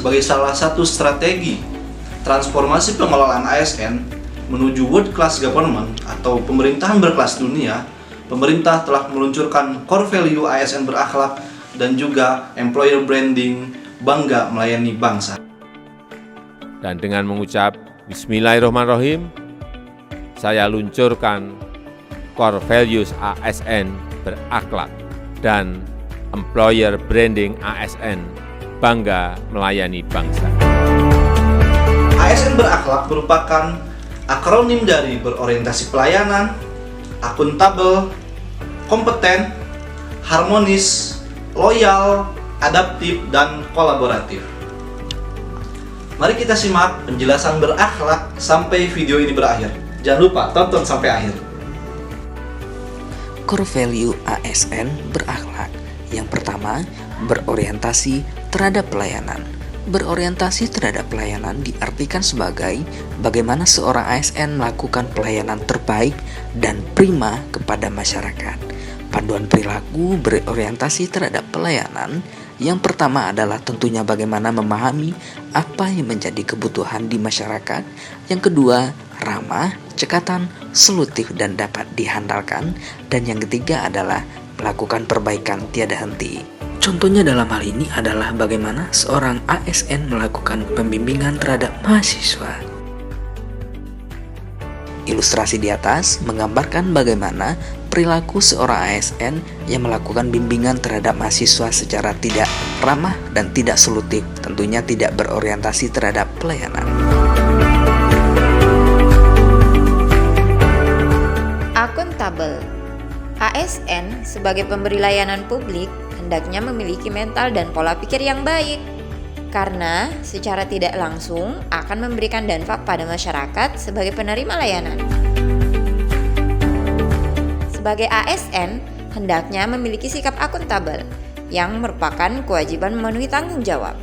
sebagai salah satu strategi transformasi pengelolaan ASN menuju World Class Government atau pemerintahan berkelas dunia, pemerintah telah meluncurkan core value ASN berakhlak dan juga employer branding bangga melayani bangsa. Dan dengan mengucap Bismillahirrahmanirrahim, saya luncurkan core values ASN berakhlak dan employer branding ASN bangga melayani bangsa. ASN berakhlak merupakan akronim dari berorientasi pelayanan, akuntabel, kompeten, harmonis, loyal, adaptif, dan kolaboratif. Mari kita simak penjelasan berakhlak sampai video ini berakhir. Jangan lupa tonton sampai akhir. Core value ASN berakhlak. Yang pertama, berorientasi terhadap pelayanan. Berorientasi terhadap pelayanan diartikan sebagai bagaimana seorang ASN melakukan pelayanan terbaik dan prima kepada masyarakat. Panduan perilaku berorientasi terhadap pelayanan yang pertama adalah tentunya bagaimana memahami apa yang menjadi kebutuhan di masyarakat. Yang kedua, ramah, cekatan, solutif, dan dapat dihandalkan. Dan yang ketiga adalah melakukan perbaikan tiada henti. Contohnya dalam hal ini adalah bagaimana seorang ASN melakukan pembimbingan terhadap mahasiswa. Ilustrasi di atas menggambarkan bagaimana perilaku seorang ASN yang melakukan bimbingan terhadap mahasiswa secara tidak ramah dan tidak solutif, tentunya tidak berorientasi terhadap pelayanan. Akuntabel. ASN sebagai pemberi layanan publik hendaknya memiliki mental dan pola pikir yang baik, karena secara tidak langsung akan memberikan dampak pada masyarakat sebagai penerima layanan. Sebagai ASN, hendaknya memiliki sikap akuntabel, yang merupakan kewajiban memenuhi tanggung jawab,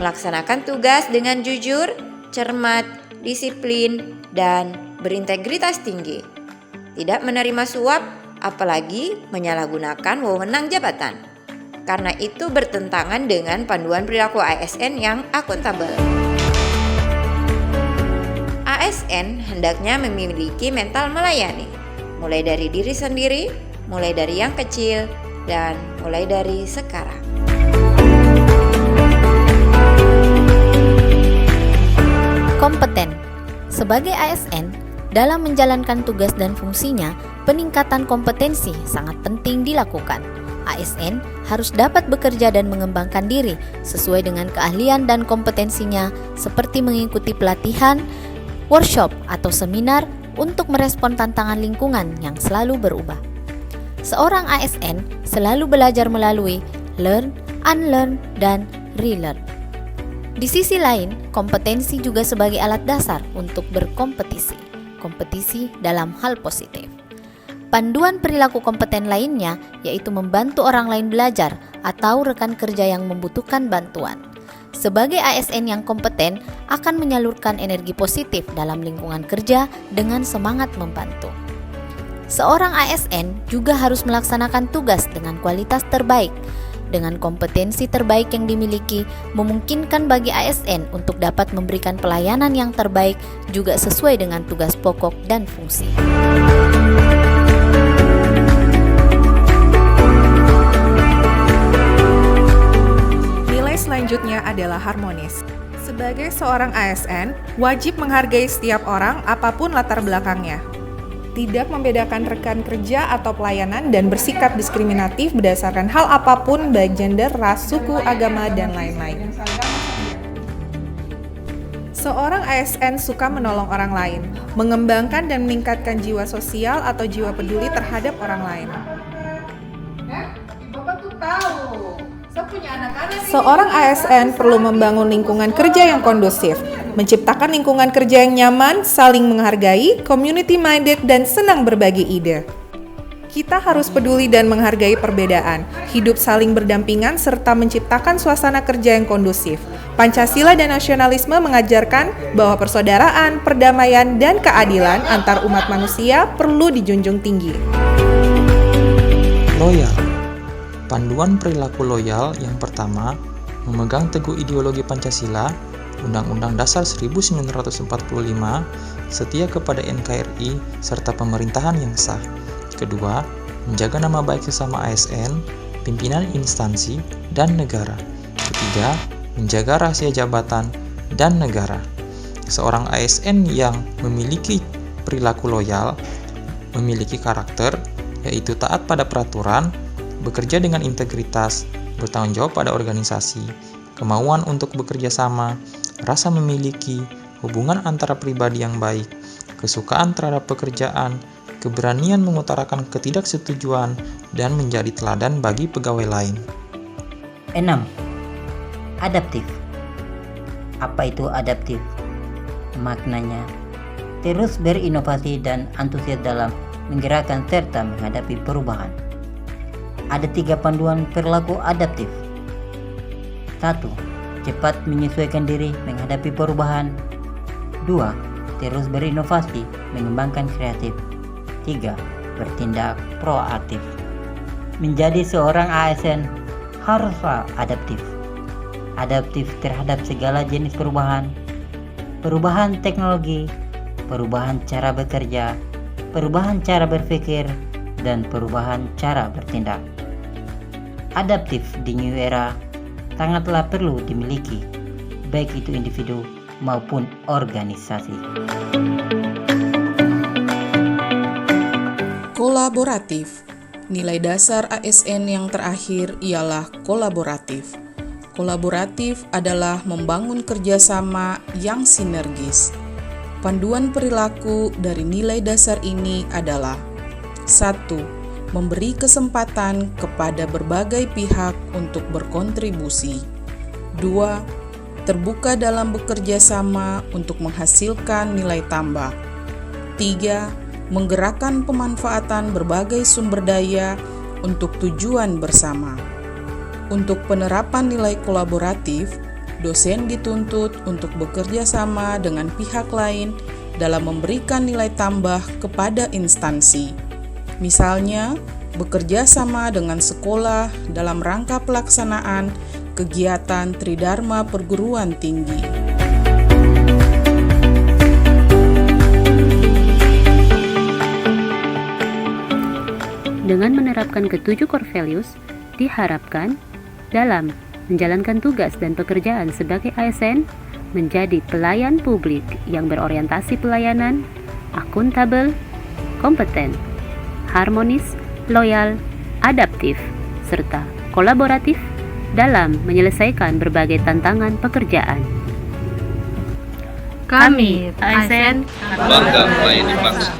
melaksanakan tugas dengan jujur, cermat, disiplin, dan berintegritas tinggi, tidak menerima suap, apalagi menyalahgunakan wewenang jabatan. Karena itu bertentangan dengan panduan perilaku ASN yang akuntabel. ASN hendaknya memiliki mental melayani, mulai dari diri sendiri, mulai dari yang kecil, dan mulai dari sekarang. Kompeten. Sebagai ASN, dalam menjalankan tugas dan fungsinya, peningkatan kompetensi sangat penting dilakukan. ASN harus dapat bekerja dan mengembangkan diri sesuai dengan keahlian dan kompetensinya, seperti mengikuti pelatihan, workshop, atau seminar untuk merespon tantangan lingkungan yang selalu berubah. Seorang ASN selalu belajar melalui learn, unlearn, dan relearn. Di sisi lain, kompetensi juga sebagai alat dasar untuk berkompetisi. Kompetisi dalam hal positif. Panduan perilaku kompeten lainnya yaitu membantu orang lain belajar atau rekan kerja yang membutuhkan bantuan. Sebagai ASN yang kompeten akan menyalurkan energi positif dalam lingkungan kerja dengan semangat membantu. Seorang ASN juga harus melaksanakan tugas dengan kualitas terbaik. Dengan kompetensi terbaik yang dimiliki, memungkinkan bagi ASN untuk dapat memberikan pelayanan yang terbaik juga sesuai dengan tugas pokok dan fungsi. Nilai selanjutnya adalah harmonis. Sebagai seorang ASN, wajib menghargai setiap orang apapun latar belakangnya. Tidak membedakan rekan kerja atau pelayanan dan bersikap diskriminatif berdasarkan hal apapun baik gender, ras, suku, agama, dan lain-lain. Seorang ASN suka menolong orang lain, mengembangkan dan meningkatkan jiwa sosial atau jiwa peduli terhadap orang lain. Seorang ASN perlu membangun lingkungan kerja yang kondusif, menciptakan lingkungan kerja yang nyaman, saling menghargai, community minded, dan senang berbagi ide. Kita harus peduli dan menghargai perbedaan, hidup saling berdampingan, serta menciptakan suasana kerja yang kondusif. Pancasila dan nasionalisme mengajarkan bahwa persaudaraan, perdamaian, dan keadilan antar umat manusia perlu dijunjung tinggi. Loyal. Panduan perilaku loyal yang pertama, memegang teguh ideologi Pancasila, Undang-Undang Dasar 1945, setia kepada NKRI, serta pemerintahan yang sah. Kedua, menjaga nama baik sesama ASN, pimpinan instansi, dan negara. Ketiga, menjaga rahasia jabatan dan negara. Seorang ASN yang memiliki perilaku loyal, memiliki karakter, yaitu taat pada peraturan, bekerja dengan integritas, bertanggung jawab pada organisasi, kemauan untuk bekerja sama, rasa memiliki, hubungan antara pribadi yang baik, kesukaan terhadap pekerjaan, keberanian mengutarakan ketidaksetujuan, dan menjadi teladan bagi pegawai lain. 6. Adaptif. Apa itu adaptif? Maknanya, terus berinovasi dan antusias dalam menggerakkan serta menghadapi perubahan. Ada 3 panduan perilaku adaptif. 1. Cepat menyesuaikan diri menghadapi perubahan. 2. Terus berinovasi, mengembangkan kreatif. 3. Bertindak proaktif. Menjadi seorang ASN haruslah adaptif. Adaptif terhadap segala jenis perubahan. Perubahan teknologi, perubahan cara bekerja, perubahan cara berpikir, dan perubahan cara bertindak. Adaptif di new era sangatlah perlu dimiliki, baik itu individu maupun organisasi. Kolaboratif. Nilai dasar ASN yang terakhir ialah kolaboratif. Kolaboratif adalah membangun kerjasama yang sinergis. Panduan perilaku dari nilai dasar ini adalah 1. Memberi kesempatan kepada berbagai pihak untuk berkontribusi. 2. Terbuka dalam bekerja sama untuk menghasilkan nilai tambah. 3. Menggerakkan pemanfaatan berbagai sumber daya untuk tujuan bersama. Untuk penerapan nilai kolaboratif, dosen dituntut untuk bekerja sama dengan pihak lain dalam memberikan nilai tambah kepada instansi. Misalnya, bekerja sama dengan sekolah dalam rangka pelaksanaan kegiatan Tridharma perguruan tinggi. Dengan menerapkan ke-7 core values, diharapkan dalam menjalankan tugas dan pekerjaan sebagai ASN menjadi pelayan publik yang berorientasi pelayanan, akuntabel, kompeten, harmonis, loyal, adaptif, serta kolaboratif dalam menyelesaikan berbagai tantangan pekerjaan. Kami, ASN, bangga melayani bangsa.